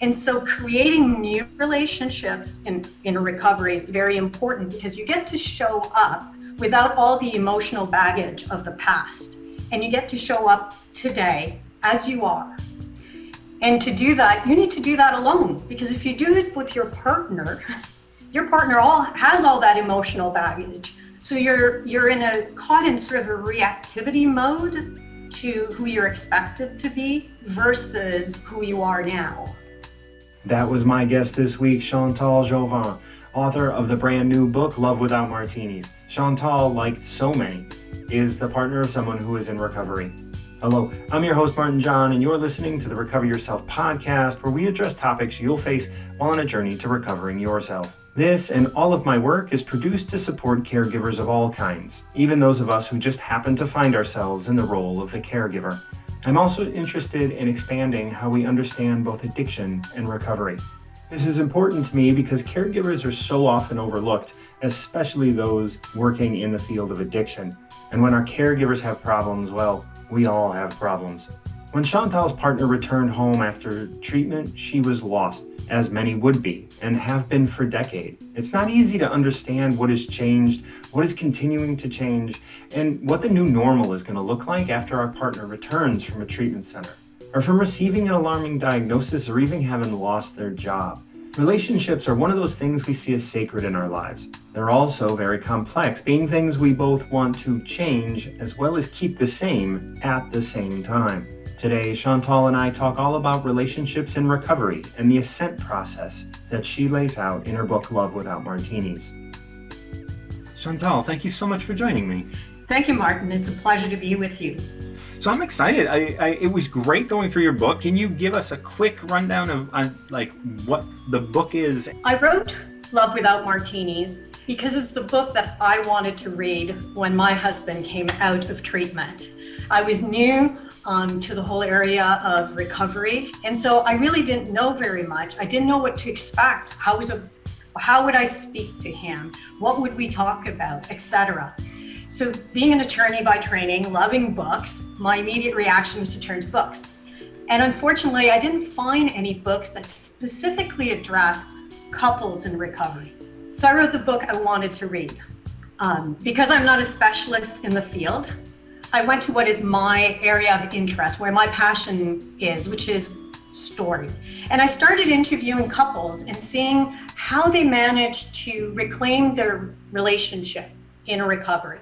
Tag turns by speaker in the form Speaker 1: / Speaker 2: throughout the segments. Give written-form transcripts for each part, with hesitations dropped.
Speaker 1: And so creating new relationships in a recovery is very important because you get to show up without all the emotional baggage of the past. And you get to show up today as you are. And to do that, you need to do that alone, because if you do it with your partner has all that emotional baggage. So you're caught in sort of a reactivity mode to who you're expected to be versus who you are now.
Speaker 2: That was my guest this week, Chantal Jouvin, author of the brand new book, Love Without Martinis. Chantal, like so many, is the partner of someone who is in recovery. Hello, I'm your host, Martin John, and you're listening to the Recover Yourself podcast, where we address topics you'll face while on a journey to recovering yourself. This and all of my work is produced to support caregivers of all kinds, even those of us who just happen to find ourselves in the role of the caregiver. I'm also interested in expanding how we understand both addiction and recovery. This is important to me because caregivers are so often overlooked, especially those working in the field of addiction. And when our caregivers have problems, well, we all have problems. When Chantal's partner returned home after treatment, she was lost, as many would be, and have been for decades. It's not easy to understand what has changed, what is continuing to change, and what the new normal is going to look like after our partner returns from a treatment center, or from receiving an alarming diagnosis, or even having lost their job. Relationships are one of those things we see as sacred in our lives. They're also very complex, being things we both want to change as well as keep the same at the same time. Today, Chantal and I talk all about relationships and recovery and the ASCENT process that she lays out in her book, Love Without Martinis. Chantal, thank you so much for joining me.
Speaker 1: Thank you, Martin. It's a pleasure to be with you.
Speaker 2: So I'm excited. It was great going through your book. Can you give us a quick rundown of what the book is?
Speaker 1: I wrote Love Without Martinis because it's the book that I wanted to read when my husband came out of treatment. I was new to the whole area of recovery, and so I really didn't know very much. I didn't know what to expect. How would I speak to him? What would we talk about, etc. So being an attorney by training, loving books, my immediate reaction was to turn to books. And unfortunately, I didn't find any books that specifically addressed couples in recovery. So I wrote the book I wanted to read. Because I'm not a specialist in the field, I went to what is my area of interest, where my passion is, which is story. And I started interviewing couples and seeing how they managed to reclaim their relationship in a recovery.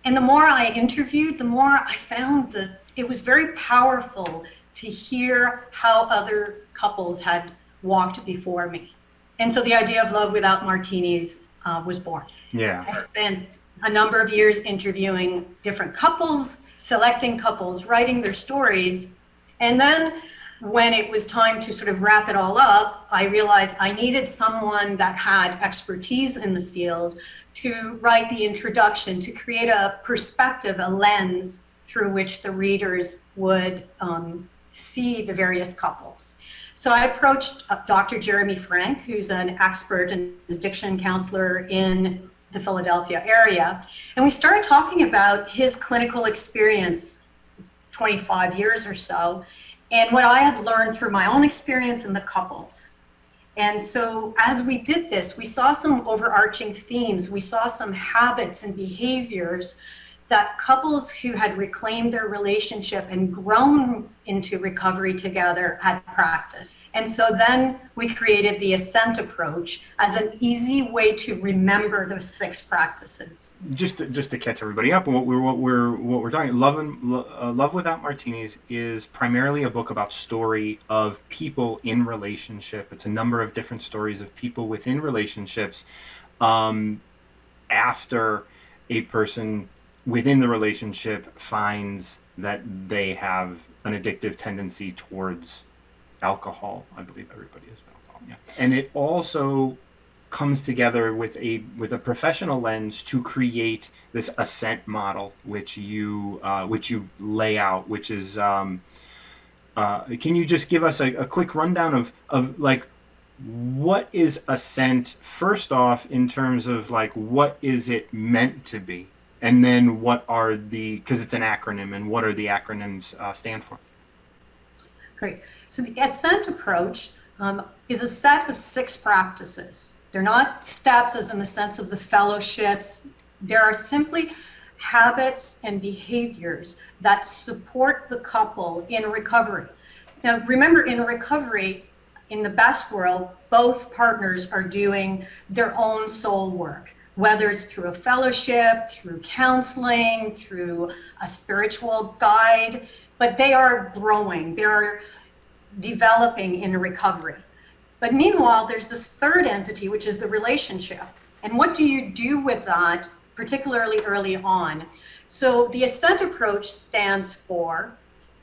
Speaker 1: And the more I interviewed, the more I found that it was very powerful to hear how other couples had walked before me. And so the idea of Love Without Martinis was born.
Speaker 2: Yeah.
Speaker 1: I spent a number of years interviewing different couples, selecting couples, writing their stories. And then when it was time to sort of wrap it all up, I realized I needed someone that had expertise in the field to write the introduction, to create a perspective, a lens through which the readers would see the various couples. So I approached Dr. Jeremy Frank, who's an expert and addiction counselor in the Philadelphia area. And we started talking about his clinical experience, 25 years or so, and what I had learned through my own experience in the couples. And so as we did this, we saw some overarching themes. We saw some habits and behaviors that couples who had reclaimed their relationship and grown into recovery together had practiced. And so then we created the ASCENT Approach as an easy way to remember the 6 practices.
Speaker 2: Just to catch everybody up, what we're talking, Love Without Martinis is primarily a book about story of people in relationship. It's a number of different stories of people within relationships after a person within the relationship finds that they have an addictive tendency towards alcohol. I believe everybody is alcohol. Yeah. And it also comes together with a professional lens to create this ASCENT model, which you lay out, which is can you just give us a quick rundown of like what is ASCENT first off in terms of like what is it meant to be? And then what are because it's an acronym, and what are the acronyms stand for?
Speaker 1: Great. So the ASCENT Approach is a set of 6 practices. They're not steps as in the sense of the fellowships. There are simply habits and behaviors that support the couple in recovery. Now, remember, in recovery, in the best world, both partners are doing their own soul work, whether it's through a fellowship, through counseling, through a spiritual guide, but they are growing, they're developing in recovery. But meanwhile, there's this third entity, which is the relationship. And what do you do with that, particularly early on? So the ASCENT approach stands for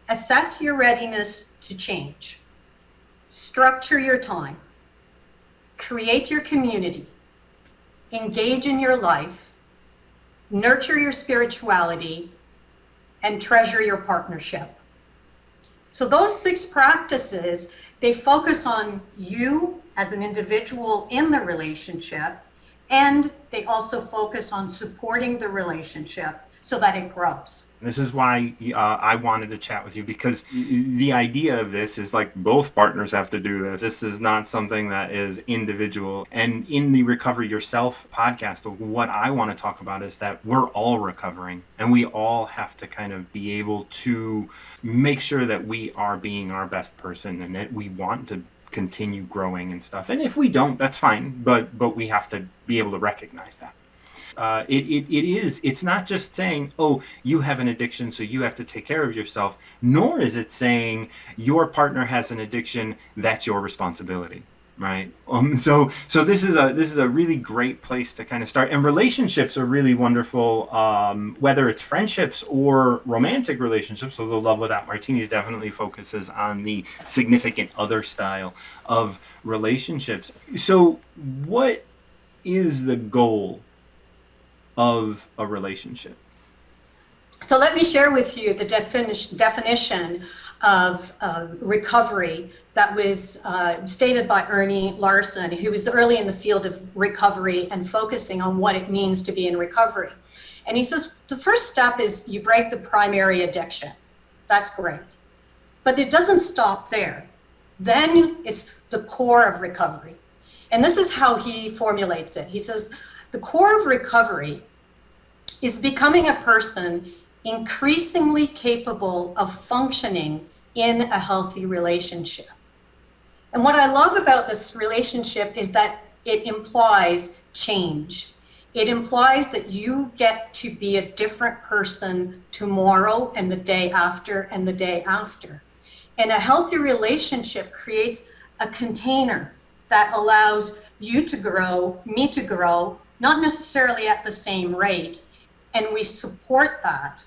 Speaker 1: assess your readiness to change, structure your time, create your community, engage in your life, nurture your spirituality, and treasure your partnership. So those 6 practices, they focus on you as an individual in the relationship, and they also focus on supporting the relationship so that it grows.
Speaker 2: This is why I wanted to chat with you, because the idea of this is like both partners have to do this. This is not something that is individual. And in the Recover Yourself podcast, what I want to talk about is that we're all recovering, and we all have to kind of be able to make sure that we are being our best person and that we want to continue growing and stuff. And if we don't, that's fine, but we have to be able to recognize that. It's not just saying, oh, you have an addiction, so you have to take care of yourself, nor is it saying your partner has an addiction, that's your responsibility, right? So this is a really great place to kind of start. And relationships are really wonderful, whether it's friendships or romantic relationships. So the Love Without Martinis definitely focuses on the significant other style of relationships. So what is the goal of a relationship?
Speaker 1: So let me share with you the definition of recovery that was stated by Ernie Larson, who was early in the field of recovery and focusing on what it means to be in recovery. And he says, the first step is you break the primary addiction. That's great. But it doesn't stop there. Then it's the core of recovery. And this is how he formulates it. He says, the core of recovery is becoming a person increasingly capable of functioning in a healthy relationship. And what I love about this relationship is that it implies change. It implies that you get to be a different person tomorrow and the day after and the day after. And a healthy relationship creates a container that allows you to grow, me to grow, not necessarily at the same rate. And we support that.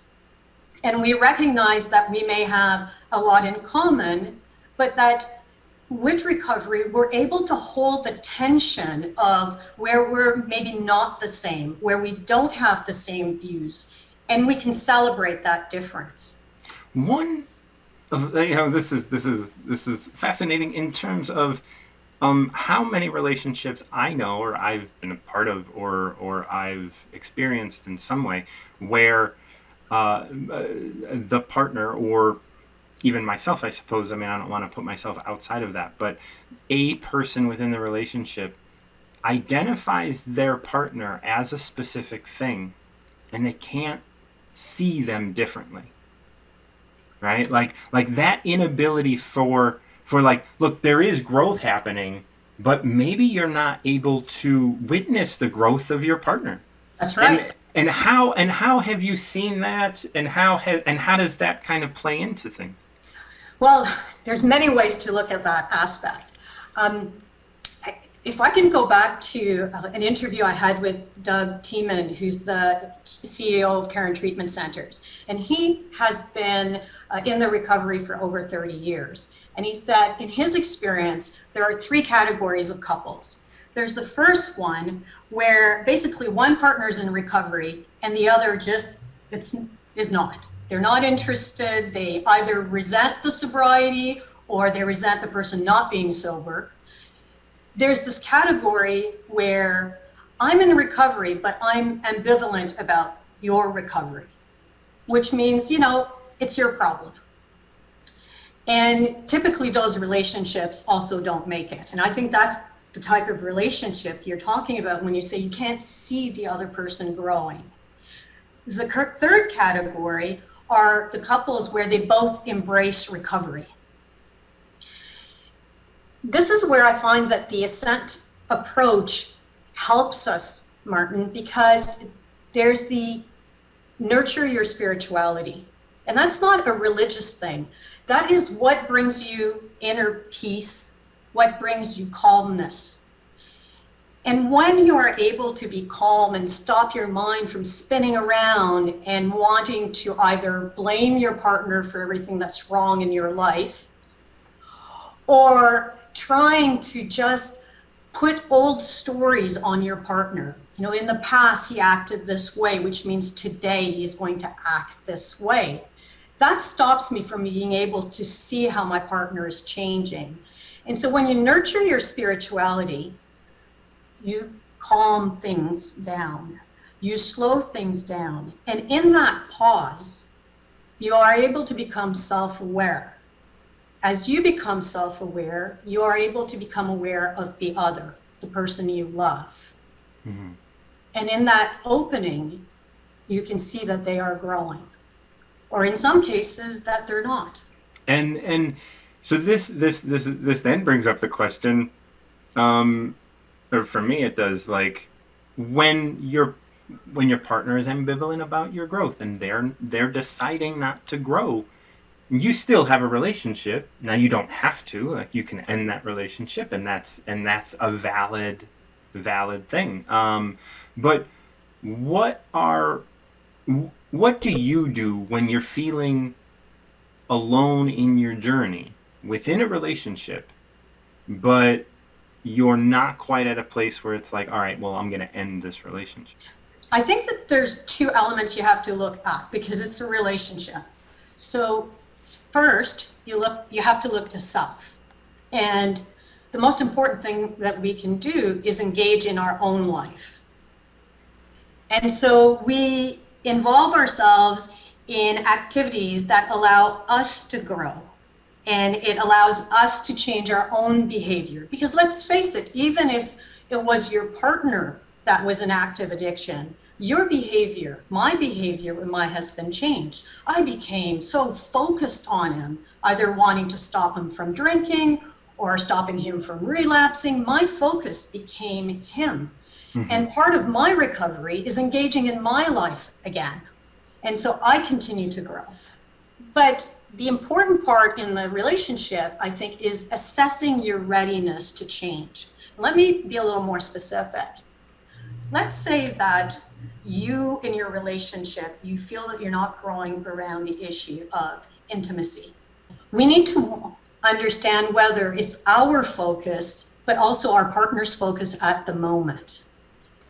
Speaker 1: And we recognize that we may have a lot in common, but that with recovery, we're able to hold the tension of where we're maybe not the same, where we don't have the same views, and we can celebrate that difference.
Speaker 2: One of, this is fascinating in terms of how many relationships I know, or I've been a part of, or I've experienced in some way, where the partner, or even myself, I suppose, I mean, I don't want to put myself outside of that, but a person within the relationship identifies their partner as a specific thing, and they can't see them differently, right? Like that inability for like, look, there is growth happening, but maybe you're not able to witness the growth of your partner.
Speaker 1: That's right.
Speaker 2: And how have you seen that, and how does that kind of play into things?
Speaker 1: Well, there's many ways to look at that aspect. If I can go back to an interview I had with Doug Tiemann, who's the CEO of Care and Treatment Centers, and he has been in the recovery for over 30 years. And he said, in his experience, there are 3 categories of couples. There's the first one where basically one partner is in recovery and the other just is not. They're not interested. They either resent the sobriety or they resent the person not being sober. There's this category where I'm in recovery, but I'm ambivalent about your recovery, which means, it's your problem. And typically those relationships also don't make it. And I think that's the type of relationship you're talking about when you say you can't see the other person growing. The third category are the couples where they both embrace recovery. This is where I find that the ASCENT approach helps us, Martin, because there's the nurture your spirituality. And that's not a religious thing. That is what brings you inner peace, what brings you calmness. And when you are able to be calm and stop your mind from spinning around and wanting to either blame your partner for everything that's wrong in your life, or trying to just put old stories on your partner. You know, in the past he acted this way, which means today he's going to act this way. That stops me from being able to see how my partner is changing. And so when you nurture your spirituality, you calm things down, you slow things down. And in that pause, you are able to become self-aware. As you become self-aware, you are able to become aware of the other, the person you love. Mm-hmm. And in that opening, you can see that they are growing, or in some cases that they're not.
Speaker 2: And so this then brings up the question, or for me it does, like when your partner is ambivalent about your growth and they're deciding not to grow, you still have a relationship. Now you don't have to, like you can end that relationship, and that's a valid thing. But what do you do when you're feeling alone in your journey within a relationship, but you're not quite at a place where it's like, all right, well, I'm going to end this relationship?
Speaker 1: I think that there's two elements you have to look at because it's a relationship. So first, you have to look to self. And the most important thing that we can do is engage in our own life. And so we involve ourselves in activities that allow us to grow. And it allows us to change our own behavior. Because let's face it, even if it was your partner that was an active addiction, your behavior, my behavior with my husband changed. I became so focused on him, either wanting to stop him from drinking or stopping him from relapsing. My focus became him. Mm-hmm. And part of my recovery is engaging in my life again. And so I continue to grow. But the important part in the relationship, I think, is assessing your readiness to change. Let me be a little more specific. Let's say that you, in your relationship, you feel that you're not growing around the issue of intimacy. We need to understand whether it's our focus, but also our partner's focus at the moment.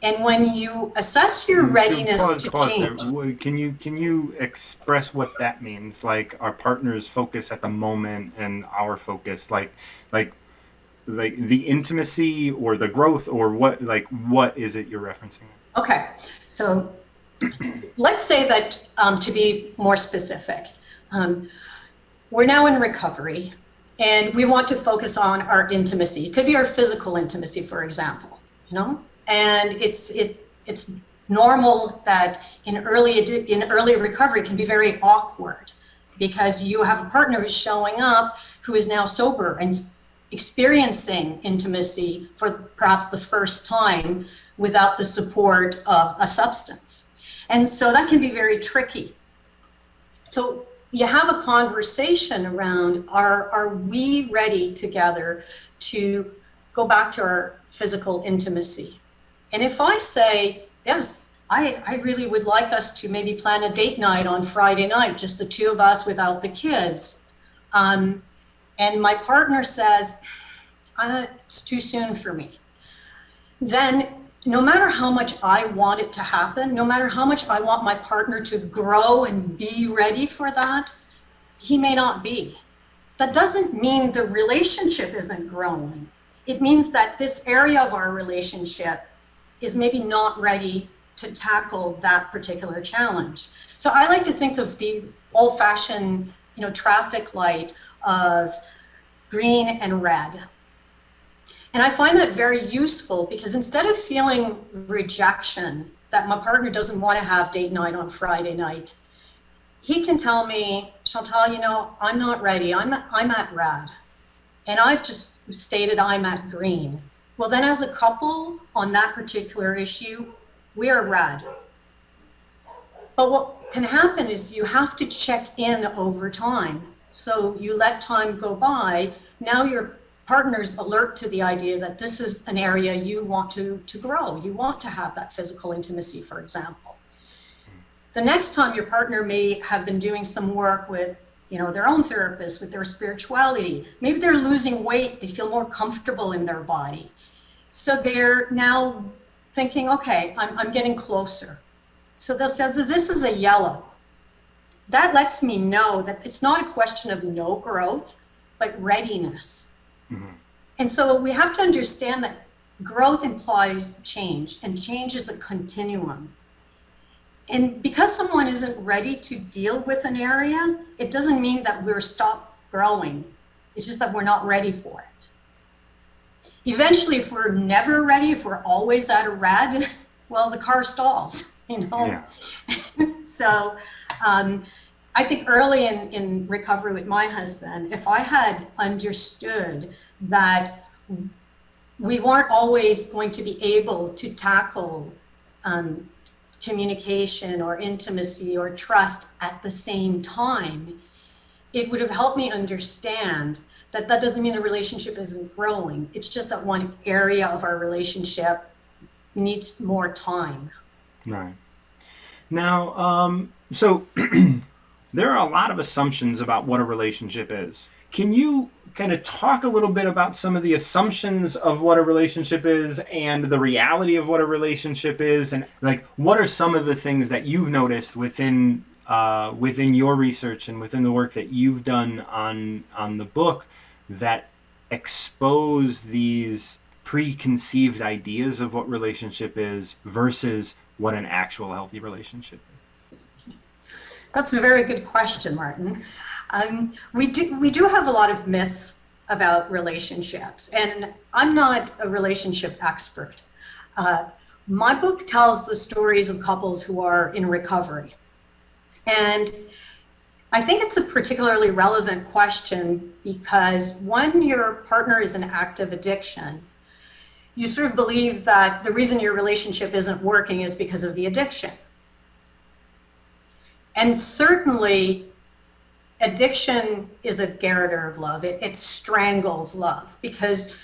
Speaker 1: And when you assess your readiness to change,
Speaker 2: there. Can you express what that means? Like our partner's focus at the moment and our focus, like the intimacy or the growth, or what is it you're referencing?
Speaker 1: Okay, so let's say that to be more specific, we're now in recovery and we want to focus on our intimacy. It could be our physical intimacy, for example, you know? And it's normal that in early recovery can be very awkward because you have a partner who's showing up who is now sober and experiencing intimacy for perhaps the first time without the support of a substance. And so that can be very tricky. So you have a conversation around, are we ready together to go back to our physical intimacy? And if I say, yes, I really would like us to maybe plan a date night on Friday night, just the two of us without the kids. And my partner says, it's too soon for me. Then no matter how much I want it to happen, no matter how much I want my partner to grow and be ready for that, he may not be. That doesn't mean the relationship isn't growing. It means that this area of our relationship is maybe not ready to tackle that particular challenge. So I like to think of the old-fashioned, traffic light of green and red. And I find that very useful because instead of feeling rejection, that my partner doesn't want to have date night on Friday night, he can tell me, Chantal, you know, I'm not ready. I'm at red. And I've just stated I'm at green. Well, then as a couple on that particular issue, we are red. But what can happen is you have to check in over time. So you let time go by. Now your partner's alert to the idea that this is an area you want to grow. You want to have that physical intimacy, for example. The next time your partner may have been doing some work with, you know, their own therapist, with their spirituality. Maybe they're losing weight. They feel more comfortable in their body. So they're now thinking, okay, I'm getting closer. So they'll say, this is a yellow. That lets me know that it's not a question of no growth, but readiness. Mm-hmm. And so we have to understand that growth implies change, and change is a continuum. And because someone isn't ready to deal with an area, it doesn't mean that we're stopped growing. It's just that we're not ready for it. Eventually, if we're never ready, if we're always at a red, well, the car stalls, you know? Yeah. So I think early in recovery with my husband, if I had understood that we weren't always going to be able to tackle communication or intimacy or trust at the same time, it would have helped me understand that that doesn't mean the relationship isn't growing. It's just that one area of our relationship needs more time.
Speaker 2: Right. Now, so there are a lot of assumptions about what a relationship is. Can you kind of talk a little bit about some of the assumptions of what a relationship is and the reality of what a relationship is? And like, what are some of the things that you've noticed within your research and within the work that you've done on the book that expose these preconceived ideas of what relationship is versus what an actual healthy relationship is?
Speaker 1: That's a very good question, Martin. We do have a lot of myths about relationships, and I'm not a relationship expert. My book tells the stories of couples who are in recovery. And I think it's a particularly relevant question because when your partner is in active addiction, you sort of believe that the reason your relationship isn't working is because of the addiction. And certainly, addiction is a garroter of love. It strangles love, because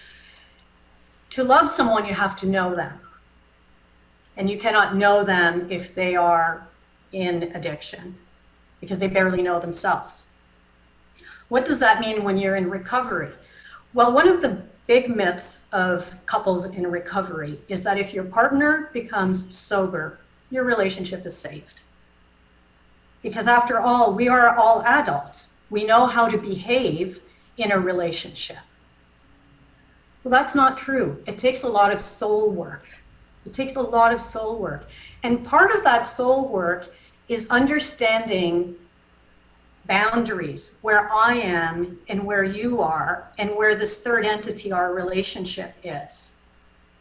Speaker 1: to love someone, you have to know them. And you cannot know them if they are in addiction, because they barely know themselves. What does that mean when you're in recovery? Well, one of the big myths of couples in recovery is that if your partner becomes sober, your relationship is saved. Because after all, we are all adults. We know how to behave in a relationship. Well, that's not true. It takes a lot of soul work. It takes a lot of soul work. And part of that soul work is understanding boundaries, where I am and where you are, and where this third entity, our relationship, is.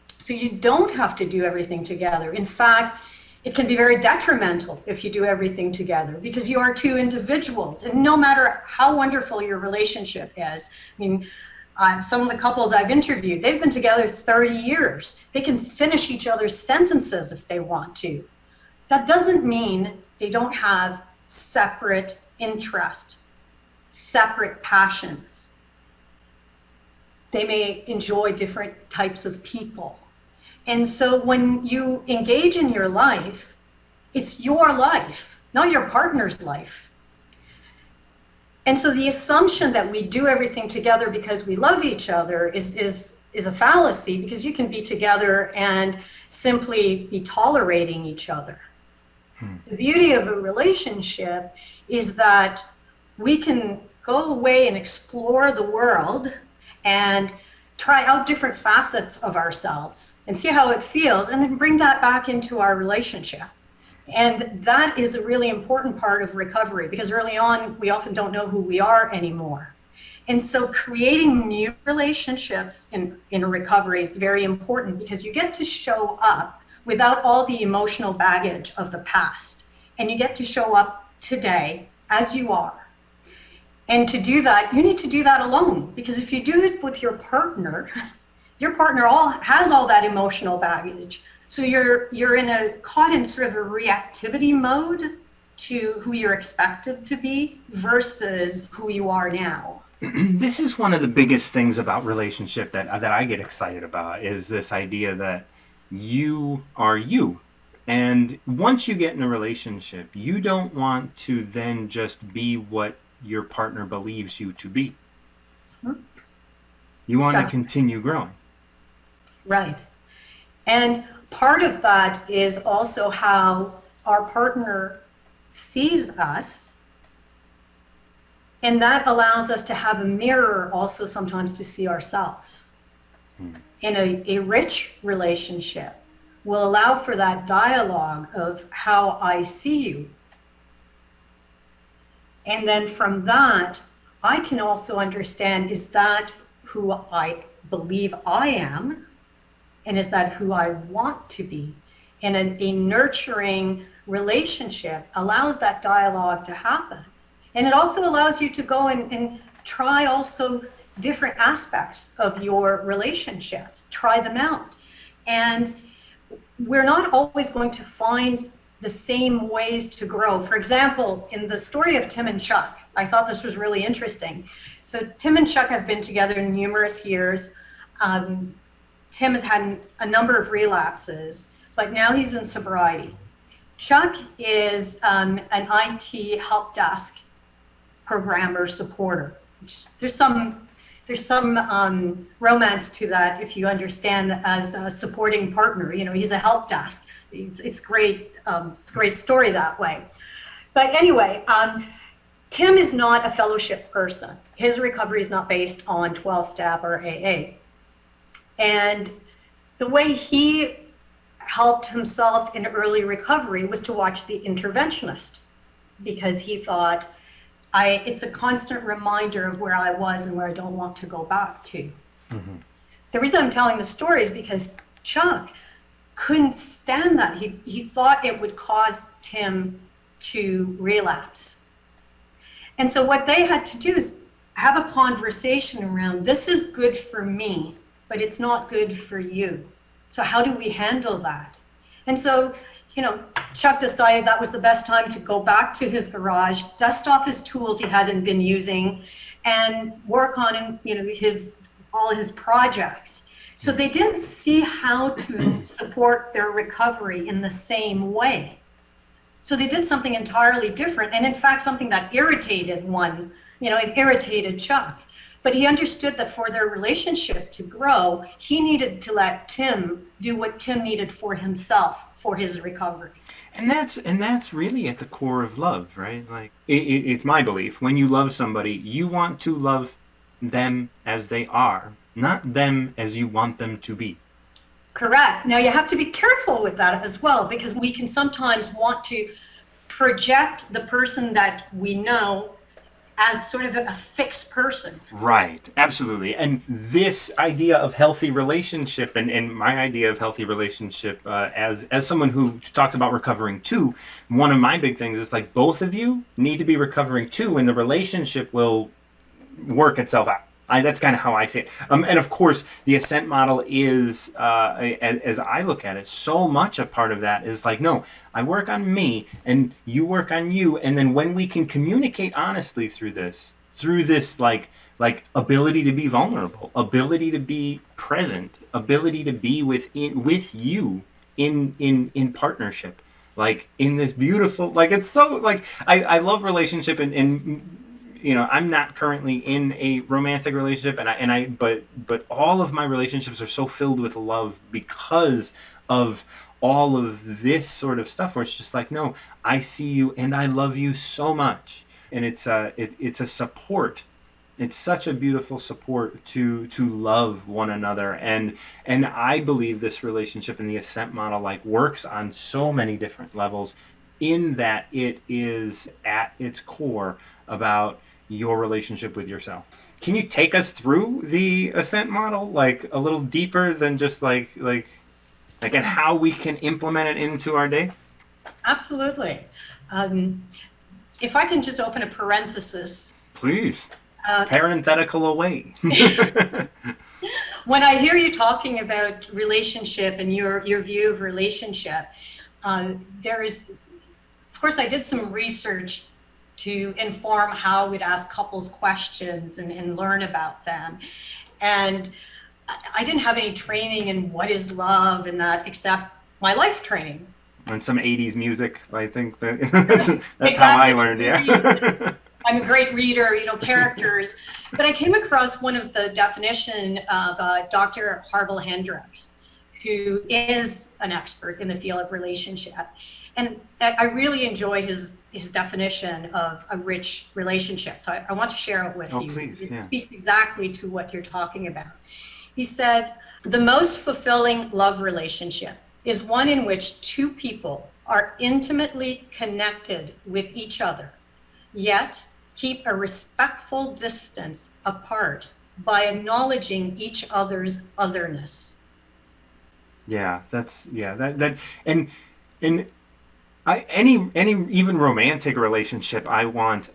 Speaker 1: So you don't have to do everything together. In fact, it can be very detrimental if you do everything together, because you are two individuals, and no matter how wonderful your relationship is, I mean, some of the couples I've interviewed, they've been together 30 years. They can finish each other's sentences if they want to. That doesn't mean they don't have separate interest, separate passions. They may enjoy different types of people. And so when you engage in your life, it's your life, not your partner's life. And so the assumption that we do everything together because we love each other is a fallacy, because you can be together and simply be tolerating each other. The beauty of a relationship is that we can go away and explore the world and try out different facets of ourselves and see how it feels, and then bring that back into our relationship. And that is a really important part of recovery, because early on, we often don't know who we are anymore. And so creating new relationships in recovery is very important because you get to show up without all the emotional baggage of the past. And you get to show up today as you are. And to do that, you need to do that alone, because if you do it with your partner has all that emotional baggage. So you're caught in sort of a reactivity mode to who you're expected to be versus who you are now.
Speaker 2: This is one of the biggest things about relationship that I get excited about, is this idea that you are you. And once you get in a relationship, you don't want to then just be what your partner believes you to be. You want to continue growing.
Speaker 1: Right. And part of that is also how our partner sees us. And that allows us to have a mirror also sometimes to see ourselves. In a rich relationship will allow for that dialogue of how I see you. And then from that, I can also understand, is that who I believe I am? And is that who I want to be? And a nurturing relationship allows that dialogue to happen. And it also allows you to go and try also different aspects of your relationships, try them out. And we're not always going to find the same ways to grow. For example, in the story of Tim and Chuck, I thought this was really interesting. So Tim and Chuck have been together numerous years. Tim has had a number of relapses, but now he's in sobriety. Chuck is an IT help desk programmer supporter. There's some romance to that if you understand as a supporting partner. You know, he's a help desk. It's great. It's a great story that way. But anyway, Tim is not a fellowship person. His recovery is not based on 12-step or AA. And the way he helped himself in early recovery was to watch The Interventionist, because he thought, it's a constant reminder of where I was and where I don't want to go back to. Mm-hmm. The reason I'm telling the story is because Chuck couldn't stand that. He thought it would cause Tim to relapse. And so what they had to do is have a conversation around, this is good for me, but it's not good for you. So how do we handle that? And so, you know, Chuck decided that was the best time to go back to his garage, dust off his tools he hadn't been using, and work on, you know, all his projects. So they didn't see how to support their recovery in the same way. So they did something entirely different, and in fact, something that irritated it irritated Chuck. But he understood that for their relationship to grow, he needed to let Tim do what Tim needed for himself, for his recovery.
Speaker 2: And that's really at the core of love, right? Like it's my belief, when you love somebody, you want to love them as they are, not them as you want them to be.
Speaker 1: Correct. Now you have to be careful with that as well, because we can sometimes want to project the person that we know as sort of a fixed person.
Speaker 2: Right, absolutely. And this idea of healthy relationship, and my idea of healthy relationship, as someone who talks about recovering too, one of my big things is like both of you need to be recovering too, and the relationship will work itself out. That's kind of how I see it. And of course, the ASCENT model is, as I look at it, so much a part of that is like, no, I work on me and you work on you. And then when we can communicate honestly through this like ability to be vulnerable, ability to be present, ability to be with you in partnership, like in this beautiful, like it's so like, I love relationship and you know, I'm not currently in a romantic relationship, but all of my relationships are so filled with love because of all of this sort of stuff where it's just like, no, I see you and I love you so much. And it's a support. It's such a beautiful support to love one another. And I believe this relationship in the ASCENT model like works on so many different levels, in that it is at its core about your relationship with yourself. Can you take us through the ASCENT model, like a little deeper than just like and how we can implement it into our day?
Speaker 1: Absolutely. Um, if I can just open a parenthesis.
Speaker 2: Please. Parenthetical away.
Speaker 1: When I hear you talking about relationship and your view of relationship, there is, of course, I did some research to inform how we'd ask couples questions and learn about them. And I didn't have any training in what is love and that, except my life training.
Speaker 2: And some 80s music, I think. That's exactly how I learned, yeah.
Speaker 1: I'm a great reader, characters. But I came across one of the definition of Dr. Harville Hendricks, who is an expert in the field of relationship. And I really enjoy his definition of a rich relationship. So I want to share it with you.
Speaker 2: Please,
Speaker 1: it
Speaker 2: yeah.
Speaker 1: speaks exactly to what you're talking about. He said, the most fulfilling love relationship is one in which two people are intimately connected with each other, yet keep a respectful distance apart by acknowledging each other's otherness.
Speaker 2: Yeah, and any even romantic relationship, I want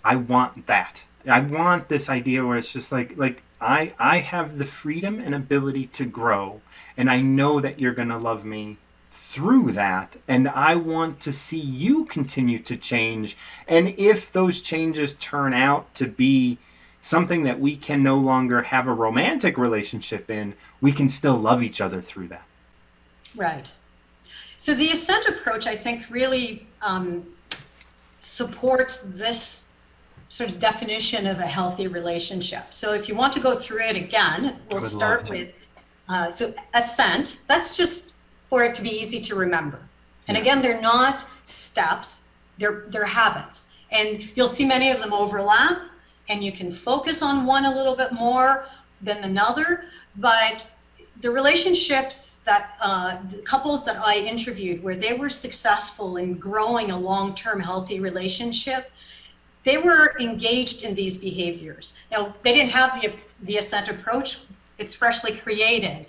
Speaker 2: that. I want this idea where it's just like I have the freedom and ability to grow, and I know that you're gonna love me through that, and I want to see you continue to change. And if those changes turn out to be something that we can no longer have a romantic relationship in, we can still love each other through that.
Speaker 1: Right. So the ASCENT approach, I think, really supports this sort of definition of a healthy relationship. So if you want to go through it again, we'll start with, so ASCENT, that's just for it to be easy to remember. And again, they're not steps, they're habits. And you'll see many of them overlap, and you can focus on one a little bit more than another. But the relationships that, the couples that I interviewed where they were successful in growing a long-term healthy relationship, they were engaged in these behaviors. Now, they didn't have the ASCENT approach, it's freshly created,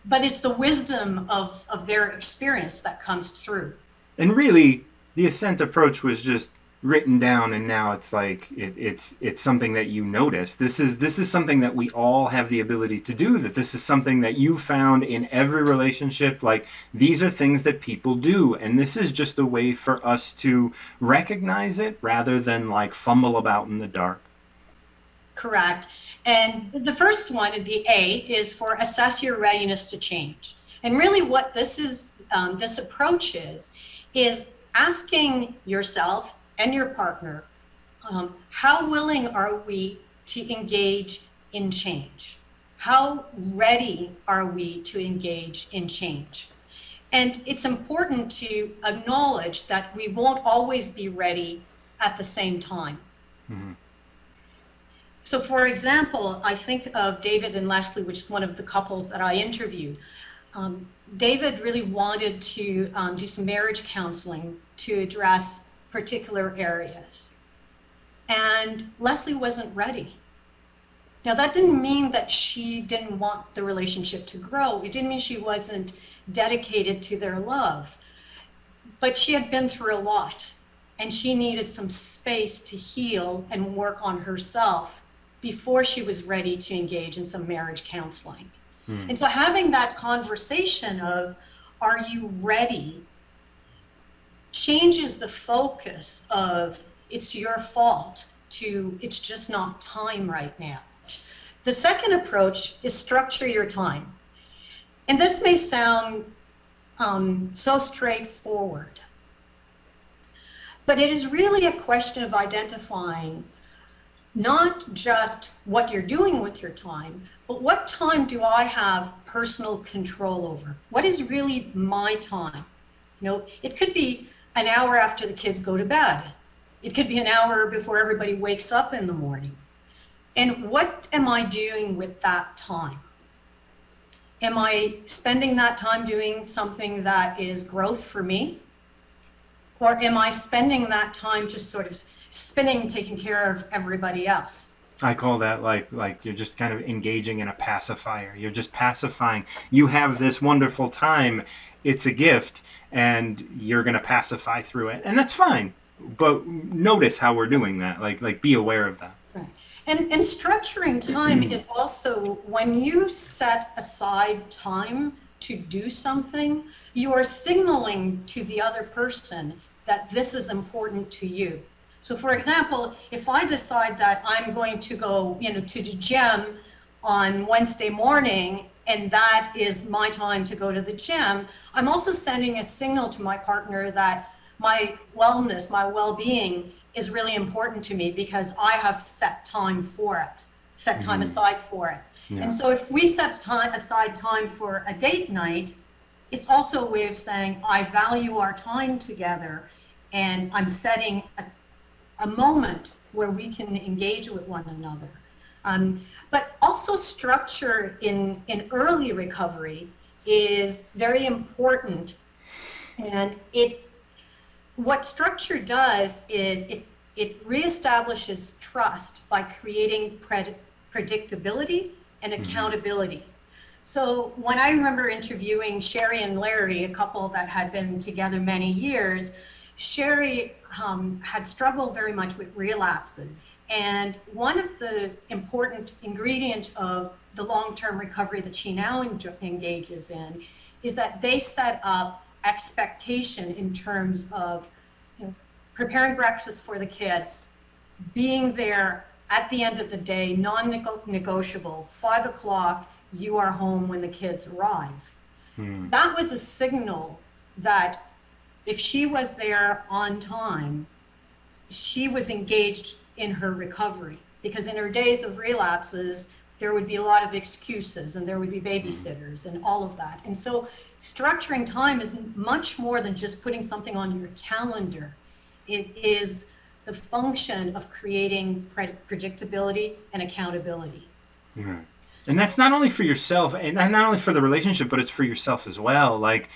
Speaker 1: but it's the wisdom of their experience that comes through.
Speaker 2: And really, the ASCENT approach was just written down, and now it's like it's something that you notice. This is something that we all have the ability to do. That this is something that you found in every relationship. Like, these are things that people do, and this is just a way for us to recognize it rather than like fumble about in the dark.
Speaker 1: Correct. And the first one, the A, is for assess your readiness to change. And really what this is, this approach is asking yourself and your partner, how willing are we to engage in change? How ready are we to engage in change? And it's important to acknowledge that we won't always be ready at the same time. Mm-hmm. So for example, I think of David and Leslie, which is one of the couples that I interviewed. David really wanted to do some marriage counseling to address particular areas. And Leslie wasn't ready. Now that didn't mean that she didn't want the relationship to grow. It didn't mean she wasn't dedicated to their love. But she had been through a lot, and she needed some space to heal and work on herself before she was ready to engage in some marriage counseling. And so having that conversation of, are you ready, changes the focus of, it's your fault, to, it's just not time right now. The second approach is structure your time. And this may sound so straightforward, but it is really a question of identifying not just what you're doing with your time, but what time do I have personal control over? What is really my time? It could be an hour after the kids go to bed. It could be an hour before everybody wakes up in the morning. And what am I doing with that time? Am I spending that time doing something that is growth for me? Or am I spending that time just sort of spinning, taking care of everybody else.
Speaker 2: I call that like you're just kind of engaging in a pacifier. You're just pacifying. You have this wonderful time. It's a gift, and you're going to pacify through it, and that's fine. But notice how we're doing that. Like be aware of that.
Speaker 1: Right. And structuring time is also when you set aside time to do something, you are signaling to the other person that this is important to you. So for example, if I decide that I'm going to go, to the gym on Wednesday morning, and that is my time to go to the gym, I'm also sending a signal to my partner that my wellness, my well-being is really important to me because I have set time for it, set time aside for it.
Speaker 2: Yeah.
Speaker 1: And so if we set aside time for a date night, it's also a way of saying, I value our time together, and I'm setting a moment where we can engage with one another. But also structure in early recovery is very important. And what structure does is it reestablishes trust by creating predictability and accountability. So when I remember interviewing Sherry and Larry, a couple that had been together many years, Sherry had struggled very much with relapses. And one of the important ingredients of the long-term recovery that she now engages in is that they set up expectation in terms of preparing breakfast for the kids, being there at the end of the day, non-negotiable, 5 o'clock, you are home when the kids arrive. That was a signal that if she was there on time, she was engaged in her recovery, because in her days of relapses, there would be a lot of excuses and there would be babysitters and all of that. And so structuring time is much more than just putting something on your calendar. It is the function of creating predictability and accountability.
Speaker 2: Mm-hmm. And that's not only for yourself, and not only for the relationship, but it's for yourself as well. Like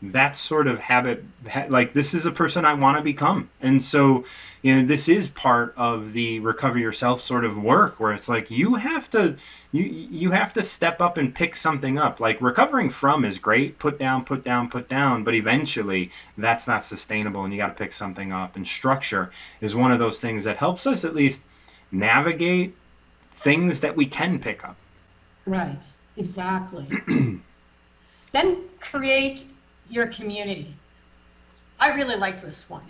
Speaker 2: that sort of habit, like this is a person I want to become. And so, this is part of the recover yourself sort of work, where it's like you have to step up and pick something up. Like recovering from is great, put down, but eventually that's not sustainable and you got to pick something up. And structure is one of those things that helps us at least navigate things that we can pick up.
Speaker 1: Right, exactly. Then create your community. I really like this one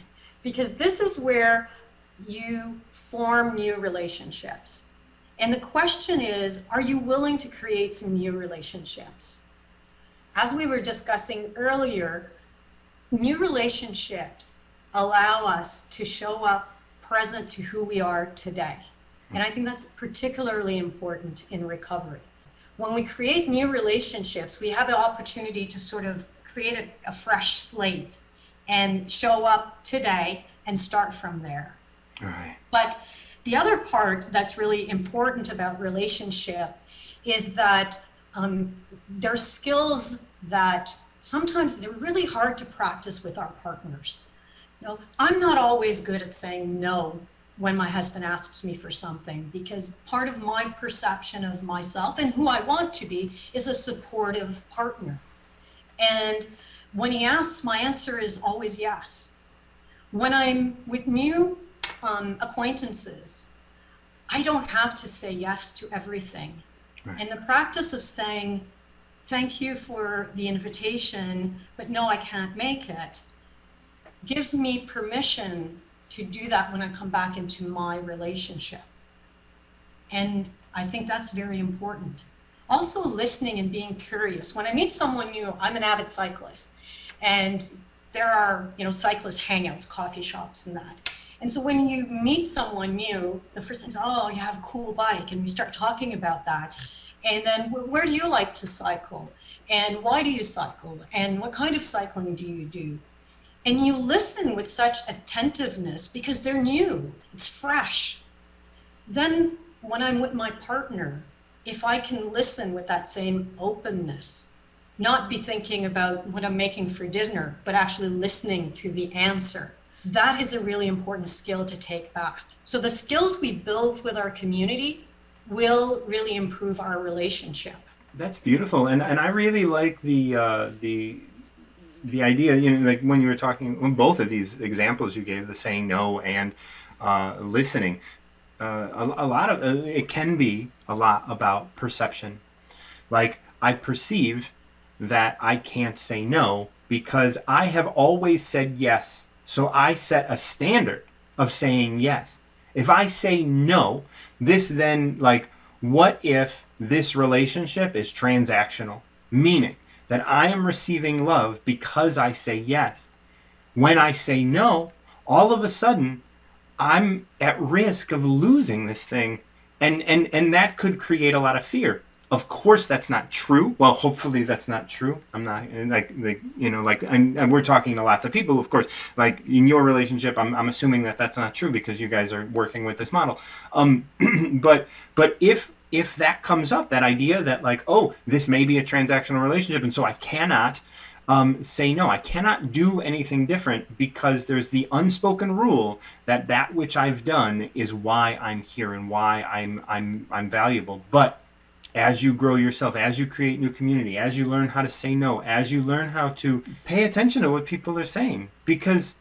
Speaker 1: because this is where you form new relationships. And the question is, are you willing to create some new relationships? As we were discussing earlier, new relationships allow us to show up present to who we are today. And I think that's particularly important in recovery. When we create new relationships, we have the opportunity to sort of create a fresh slate and show up today and start from there.
Speaker 2: All right.
Speaker 1: But the other part that's really important about relationship is that there's skills that sometimes they're really hard to practice with our partners. I'm not always good at saying no when my husband asks me for something, because part of my perception of myself and who I want to be is a supportive partner. And when he asks, my answer is always yes. When I'm with new acquaintances, I don't have to say yes to everything. Right. And the practice of saying, thank you for the invitation, but no, I can't make it, gives me permission to do that when I come back into my relationship. And I think that's very important. Also listening and being curious. When I meet someone new, I'm an avid cyclist, and there are, cyclist hangouts, coffee shops and that. And so when you meet someone new, the first thing is, oh, you have a cool bike, and we start talking about that. And then where do you like to cycle? And why do you cycle? And what kind of cycling do you do? And you listen with such attentiveness because they're new, it's fresh. Then when I'm with my partner, if I can listen with that same openness, not be thinking about what I'm making for dinner, but actually listening to the answer, that is a really important skill to take back. So the skills we build with our community will really improve our relationship.
Speaker 2: That's beautiful, and I really like the idea. Like when you were talking, when both of these examples you gave, the saying no and listening. A lot of it can be a lot about perception. Like, I perceive that I can't say no because I have always said yes. So I set a standard of saying yes. If I say no, this then, like, what if this relationship is transactional? Meaning that I am receiving love because I say yes. When I say no, all of a sudden, I'm at risk of losing this thing. And that could create a lot of fear. Of course, that's not true. Well, hopefully that's not true. I'm not and we're talking to lots of people, of course, like in your relationship, I'm assuming that that's not true because you guys are working with this model. But if that comes up, that idea that, like, oh, this may be a transactional relationship, and so I cannot say no, I cannot do anything different because there's the unspoken rule that which I've done is why I'm here and why I'm valuable. But as you grow yourself, as you create new community, as you learn how to say no, as you learn how to pay attention to what people are saying, because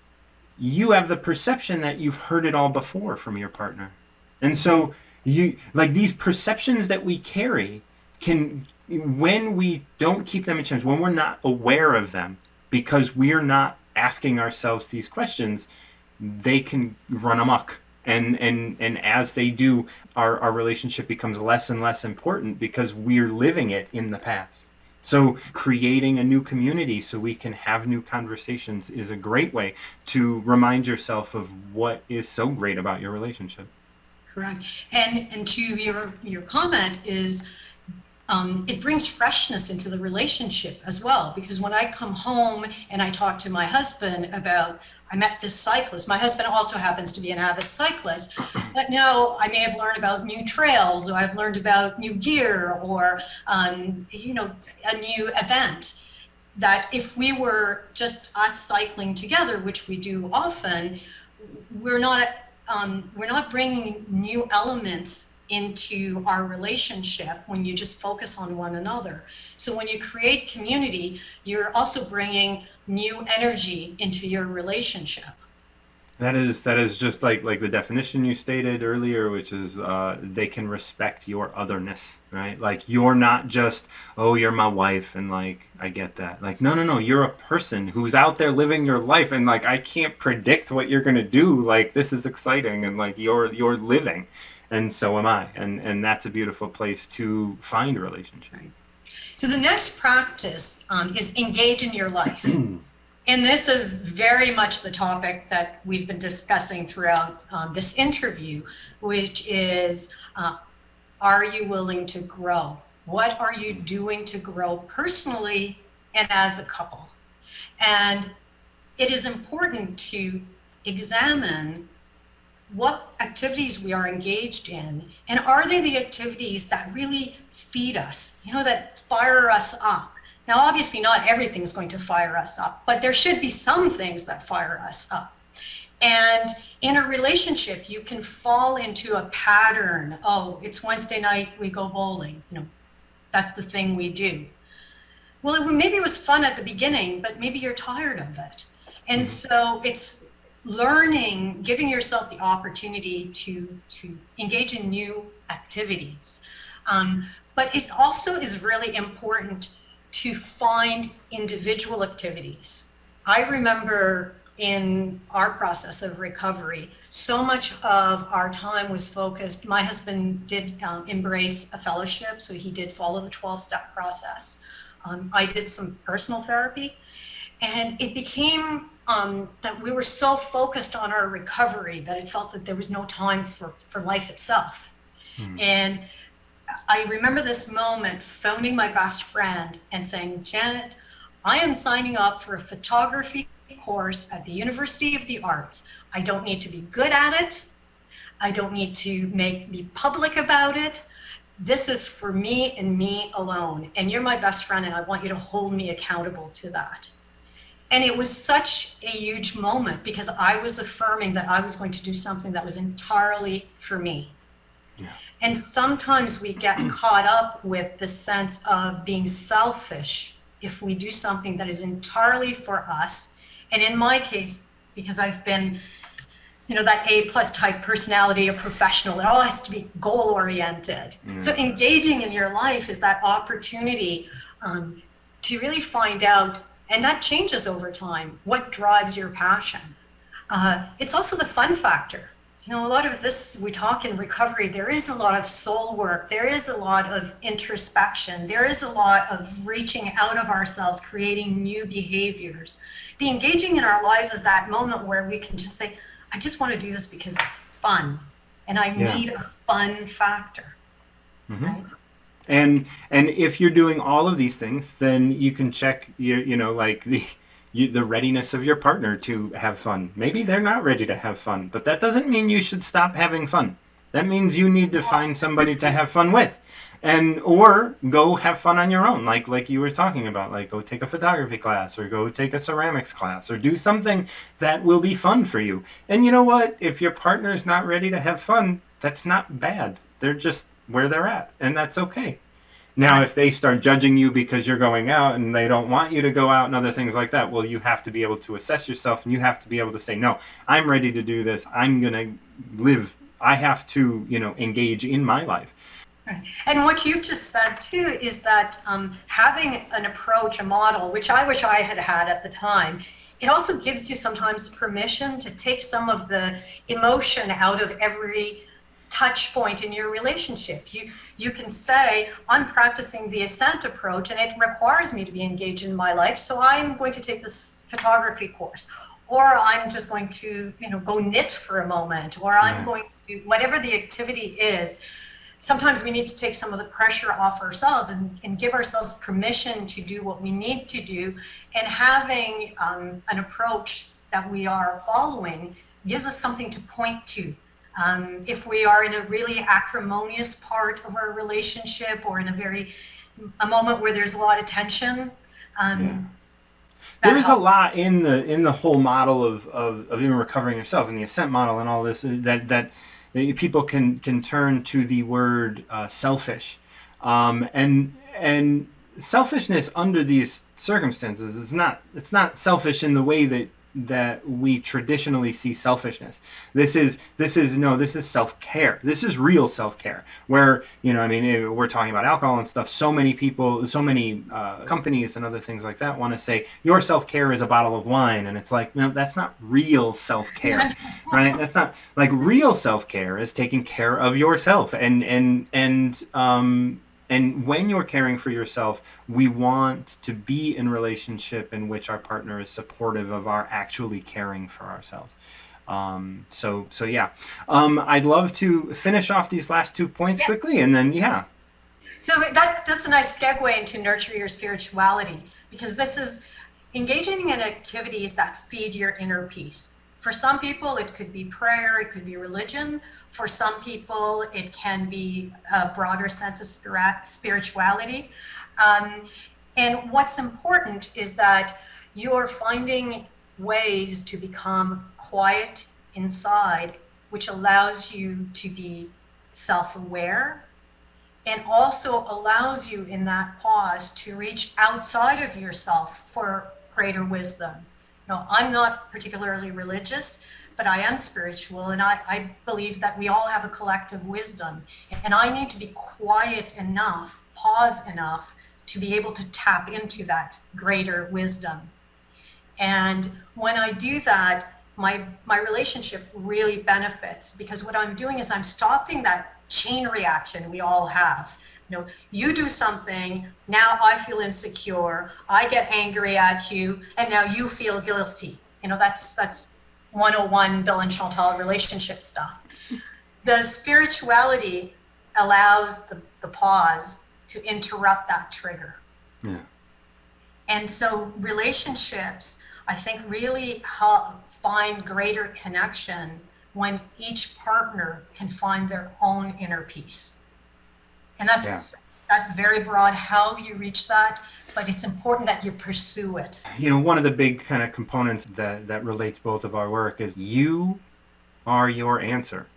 Speaker 2: you have the perception that you've heard it all before from your partner. And so you, like, these perceptions that we carry can, when we don't keep them in check, when we're not aware of them, because we're not asking ourselves these questions, they can run amok. And as they do, our relationship becomes less and less important because we're living it in the past. So creating a new community so we can have new conversations is a great way to remind yourself of what is so great about your relationship.
Speaker 1: Correct. And to your comment is, it brings freshness into the relationship as well, because when I come home and I talk to my husband about, I met this cyclist. My husband also happens to be an avid cyclist, but no, I may have learned about new trails, or I've learned about new gear, or a new event. That if we were just us cycling together, which we do often, we're not bringing new elements into our relationship when you just focus on one another. So when you create community, you're also bringing new energy into your relationship.
Speaker 2: That is just like the definition you stated earlier, which is they can respect your otherness, right? Like, you're not just, oh, you're my wife, and like, I get that. Like, no, you're a person who's out there living your life, and like, I can't predict what you're gonna do. Like, this is exciting, and like, you're living. And so am I. And that's a beautiful place to find a relationship.
Speaker 1: Right. So the next practice is engage in your life. And this is very much the topic that we've been discussing throughout this interview, which is, are you willing to grow? What are you doing to grow personally and as a couple? And it is important to examine what activities we are engaged in, and are they the activities that really feed us, that fire us up? Now, obviously not everything's going to fire us up, but there should be some things that fire us up. And in a relationship, you can fall into a pattern. Oh, it's Wednesday night, we go bowling. That's the thing we do. Well, maybe it was fun at the beginning, but maybe you're tired of it. And so it's learning, giving yourself the opportunity to engage in new activities. But it also is really important to find individual activities. I remember in our process of recovery, so much of our time was focused. My husband did embrace a fellowship, so he did follow the 12-step process. I did some personal therapy, and it became that we were so focused on our recovery that it felt that there was no time for life itself. And I remember this moment phoning my best friend and saying, Janet, I am signing up for a photography course at the University of the Arts. I don't need to be good at it. I don't need to be public about it. This is for me and me alone. And you're my best friend, and I want you to hold me accountable to that. And it was such a huge moment because I was affirming that I was going to do something that was entirely for me.
Speaker 2: Yeah.
Speaker 1: And sometimes we get caught up with the sense of being selfish if we do something that is entirely for us. And in my case, because I've been, that A+ type personality, a professional, it all has to be goal oriented. So engaging in your life is that opportunity to really find out, and that changes over time, what drives your passion. It's also the fun factor. A lot of this, we talk in recovery, there is a lot of soul work, there is a lot of introspection, there is a lot of reaching out of ourselves, creating new behaviors. The engaging in our lives is that moment where we can just say, I just want to do this because it's fun, and I need a fun factor, right?
Speaker 2: And if you're doing all of these things, then you can check the readiness of your partner to have fun. Maybe they're not ready to have fun, but that doesn't mean you should stop having fun. That means you need to find somebody to have fun with, or go have fun on your own, like you were talking about, like go take a photography class or go take a ceramics class or do something that will be fun for you. And you know what? If your partner's not ready to have fun, that's not bad. They're just where they're at, and that's okay. Now, if they start judging you because you're going out and they don't want you to go out and other things like that, well, you have to be able to assess yourself and you have to be able to say, no, I'm ready to do this. I'm going to live. I have to, engage in my life.
Speaker 1: And what you've just said too is that having an approach, a model, which I wish I had had at the time, it also gives you sometimes permission to take some of the emotion out of every touch point in your relationship. You can say, I'm practicing the ASCENT approach and it requires me to be engaged in my life, so I'm going to take this photography course, or I'm just going to go knit for a moment, or I'm going to do whatever the activity is. Sometimes we need to take some of the pressure off ourselves and give ourselves permission to do what we need to do, and having an approach that we are following gives us something to point to. If we are in a really acrimonious part of our relationship, or in a moment where there's a lot of tension,
Speaker 2: there is a lot in the whole model of even recovering yourself, in the ASCENT model and all this, that people can turn to the word selfish, and selfishness under these circumstances it's not selfish in the way that we traditionally see selfishness. This is self-care. This is real self-care, where we're talking about alcohol and stuff. So many people, so many companies and other things like that want to say your self-care is a bottle of wine, and it's like, no, that's not real self-care. Right? That's not, like, real self-care is taking care of yourself, and when you're caring for yourself, we want to be in a relationship in which our partner is supportive of our actually caring for ourselves. So yeah. I'd love to finish off these last 2 points quickly, and then
Speaker 1: So that's a nice segue into nurture your spirituality, because this is engaging in activities that feed your inner peace. For some people, it could be prayer, it could be religion. For some people, it can be a broader sense of spirituality. And what's important is that you're finding ways to become quiet inside, which allows you to be self-aware, and also allows you in that pause to reach outside of yourself for greater wisdom. I'm not particularly religious, but I am spiritual, and I believe that we all have a collective wisdom, and I need to be quiet enough, pause enough, to be able to tap into that greater wisdom. And when I do that, my relationship really benefits, because what I'm doing is I'm stopping that chain reaction we all have. You do something, now I feel insecure, I get angry at you, and now you feel guilty. That's 101 Bill and Chantal relationship stuff. The spirituality allows the pause to interrupt that trigger.
Speaker 2: Yeah.
Speaker 1: And so relationships, I think, really help find greater connection when each partner can find their own inner peace. And that's That's very broad how you reach that, but it's important that you pursue it.
Speaker 2: One of the big kind of components that relates both of our work is you are your answer.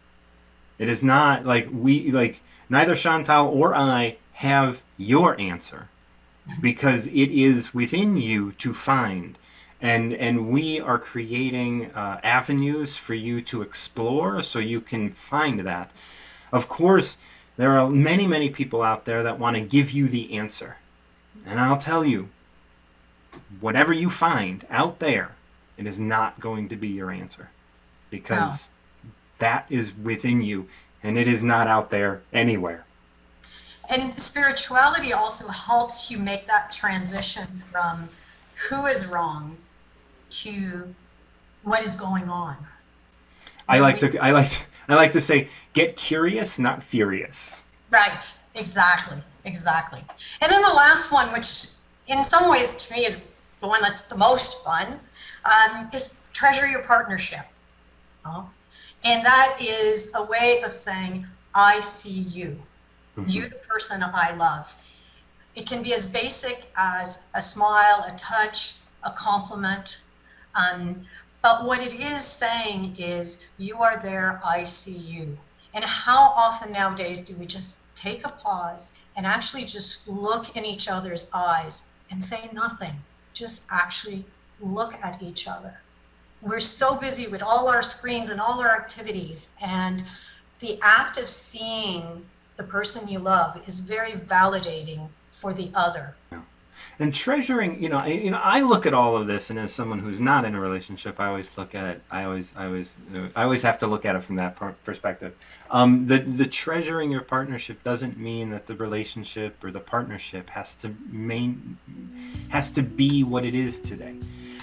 Speaker 2: It is not neither Chantal or I have your answer, because it is within you to find. And we are creating avenues for you to explore so you can find that. Of course, there are many, many people out there that want to give you the answer. And I'll tell you, whatever you find out there, it is not going to be your answer, because that is within you and it is not out there anywhere.
Speaker 1: And spirituality also helps you make that transition from who is wrong to what is going on.
Speaker 2: I like to say, get curious, not furious.
Speaker 1: Right, exactly. And then the last one, which in some ways to me is the one that's the most fun, is treasure your partnership. And that is a way of saying, I see you. You, the person I love. It can be as basic as a smile, a touch, a compliment. But what it is saying is, you are there, I see you. And how often nowadays do we just take a pause and actually just look in each other's eyes and say nothing? Just actually look at each other. We're so busy with all our screens and all our activities, and the act of seeing the person you love is very validating for the other.
Speaker 2: And treasuring, I look at all of this, and as someone who's not in a relationship, I always look at it. I always have to look at it from that perspective. The treasuring your partnership doesn't mean that the relationship or the partnership has to be what it is today.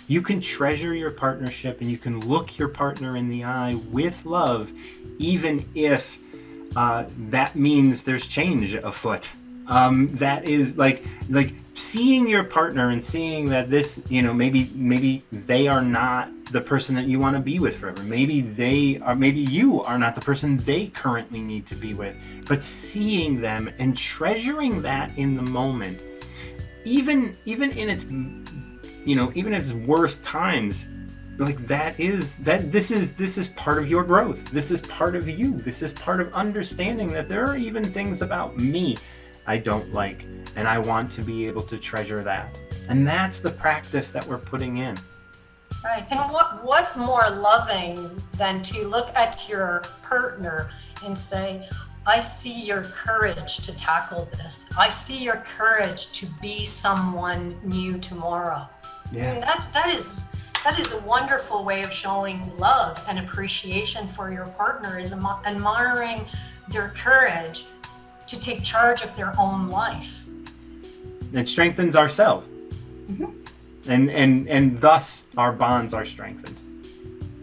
Speaker 2: You can treasure your partnership, and you can look your partner in the eye with love, even if that means there's change afoot. That is like seeing your partner and seeing that this, maybe they are not the person that you want to be with forever. Maybe you are not the person they currently need to be with. But seeing them and treasuring that in the moment, even in its, even its worst times. This is part of your growth. This is part of you. This is part of understanding that there are even things about me I don't like, and I want to be able to treasure that. And that's the practice that we're putting in.
Speaker 1: Right. And what more loving than to look at your partner and say, I see your courage to tackle this. I see your courage to be someone new tomorrow.
Speaker 2: Yeah.
Speaker 1: I mean, that is a wonderful way of showing love and appreciation for your partner, is admiring their courage to take charge of their own life.
Speaker 2: It strengthens ourselves.
Speaker 1: Mm-hmm.
Speaker 2: And thus our bonds are strengthened.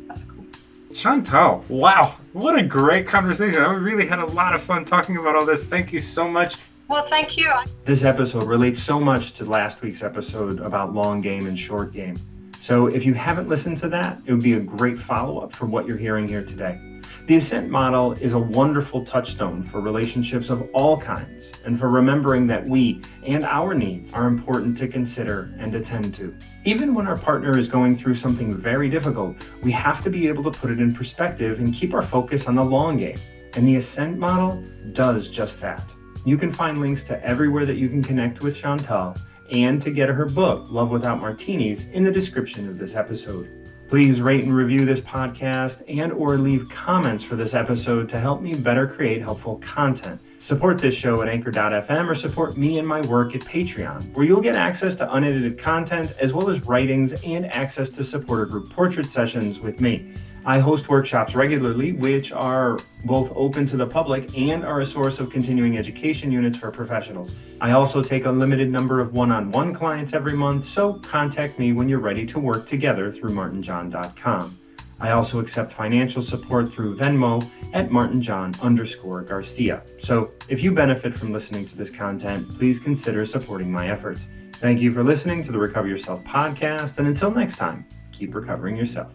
Speaker 1: Exactly.
Speaker 2: Chantal, wow, what a great conversation. I really had a lot of fun talking about all this. Thank you so much.
Speaker 1: Well, thank you.
Speaker 2: This episode relates so much to last week's episode about long game and short game. So if you haven't listened to that, it would be a great follow-up for what you're hearing here today. The ASCENT model is a wonderful touchstone for relationships of all kinds, and for remembering that we and our needs are important to consider and attend to. Even when our partner is going through something very difficult, we have to be able to put it in perspective and keep our focus on the long game. And the ASCENT model does just that. You can find links to everywhere that you can connect with Chantal and to get her book, Love Without Martinis, in the description of this episode. Please rate and review this podcast and/or leave comments for this episode to help me better create helpful content. Support this show at anchor.fm or support me and my work at Patreon, where you'll get access to unedited content as well as writings and access to supporter group portrait sessions with me. I host workshops regularly, which are both open to the public and are a source of continuing education units for professionals. I also take a limited number of one-on-one clients every month, so contact me when you're ready to work together through martinjohn.com. I also accept financial support through Venmo at martinjohn_Garcia. So if you benefit from listening to this content, please consider supporting my efforts. Thank you for listening to the Recover Yourself podcast, and until next time, keep recovering yourself.